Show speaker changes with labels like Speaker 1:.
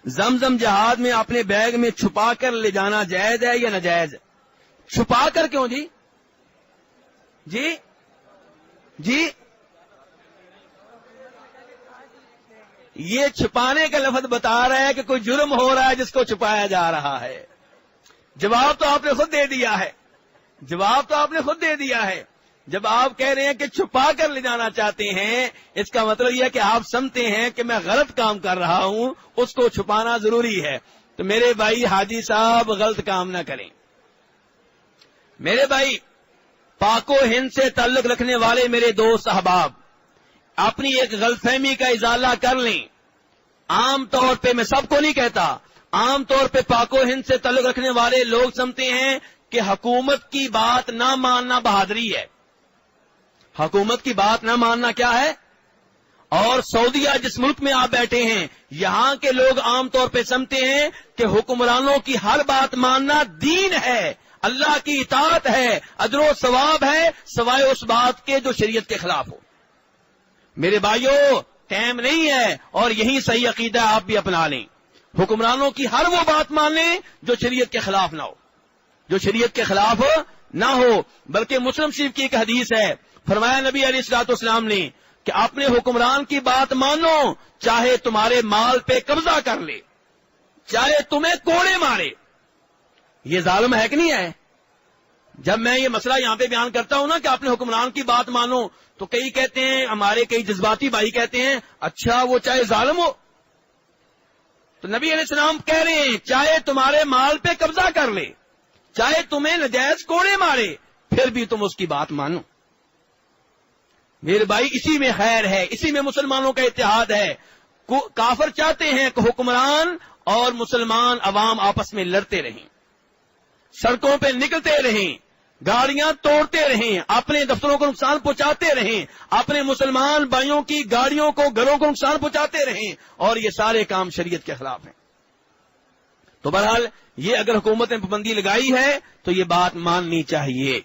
Speaker 1: زمزم جہاد میں اپنے بیگ میں چھپا کر لے جانا جائز ہے یا ناجائز ہے؟ چھپا کر کیوں جی؟ جی جی یہ چھپانے کا لفظ بتا رہا ہے کہ کوئی جرم ہو رہا ہے جس کو چھپایا جا رہا ہے. جواب تو آپ نے خود دے دیا ہے. جواب تو آپ نے خود دے دیا ہے. جب آپ کہہ رہے ہیں کہ چھپا کر لے جانا چاہتے ہیں، اس کا مطلب یہ ہے کہ آپ سمجھتے ہیں کہ میں غلط کام کر رہا ہوں، اس کو چھپانا ضروری ہے. تو میرے بھائی حاجی صاحب غلط کام نہ کریں. میرے بھائی پاک و ہند سے تعلق رکھنے والے میرے دوست احباب اپنی ایک غلط فہمی کا ازالہ کر لیں. عام طور پہ میں سب کو نہیں کہتا، عام طور پہ پاک و ہند سے تعلق رکھنے والے لوگ سمجھتے ہیں کہ حکومت کی بات نہ ماننا بہادری ہے. حکومت کی بات نہ ماننا کیا ہے؟ اور سعودیہ جس ملک میں آپ بیٹھے ہیں، یہاں کے لوگ عام طور پہ سمجھتے ہیں کہ حکمرانوں کی ہر بات ماننا دین ہے، اللہ کی اطاعت ہے، اجر و ثواب ہے، سوائے اس بات کے جو شریعت کے خلاف ہو. میرے بھائیوں ٹائم نہیں ہے، اور یہی صحیح عقیدہ آپ بھی اپنا لیں. حکمرانوں کی ہر وہ بات مان لیں جو شریعت کے خلاف نہ ہو، جو شریعت کے خلاف نہ ہو. بلکہ مسلم شریف کی ایک حدیث ہے، فرمایا نبی علیہ الصلوۃ والسلام نے کہ اپنے حکمران کی بات مانو چاہے تمہارے مال پہ قبضہ کر لے، چاہے تمہیں کوڑے مارے. یہ ظالم ہے کہ نہیں ہے؟ جب میں یہ مسئلہ یہاں پہ بیان کرتا ہوں نا کہ اپنے حکمران کی بات مانو، تو کئی کہتے ہیں، ہمارے کئی جذباتی بھائی کہتے ہیں اچھا وہ چاہے ظالم ہو. تو نبی علیہ السلام کہہ رہے ہیں چاہے تمہارے مال پہ قبضہ کر لے، چاہے تمہیں نجائز کوڑے مارے، پھر بھی تم اس کی بات مانو. میرے بھائی اسی میں خیر ہے، اسی میں مسلمانوں کا اتحاد ہے. کافر چاہتے ہیں کہ حکمران اور مسلمان عوام آپس میں لڑتے رہیں، سڑکوں پہ نکلتے رہیں، گاڑیاں توڑتے رہیں، اپنے دفتروں کو نقصان پہنچاتے رہیں، اپنے مسلمان بھائیوں کی گاڑیوں کو گھروں کو نقصان پہنچاتے رہیں، اور یہ سارے کام شریعت کے خلاف ہیں. تو بہرحال یہ اگر حکومت نے پابندی لگائی ہے تو یہ بات ماننی چاہیے.